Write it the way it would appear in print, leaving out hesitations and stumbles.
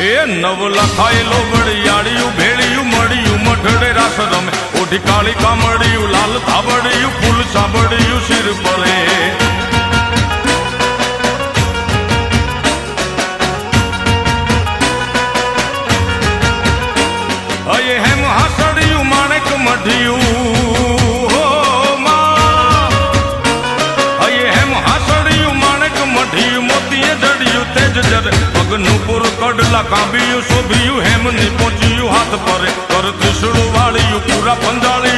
એ નવ લખાયેલો વડિયાળિયું ભેળિયું મળ્યું મઢડે રાસ રમે ઓઢી કાળી કામડિયું લાલ થાબડિયું ફૂલ સાબડિયું શિર પરે અયે હેમ હાસડિયું માણેક મઢિયું પગનું પૂર કડલા કાંબિયું શોભિયું હેમની પહોંચ્યું હાથ પરે કર ત્રિશુળ વાળિયું પૂરા પંજાળે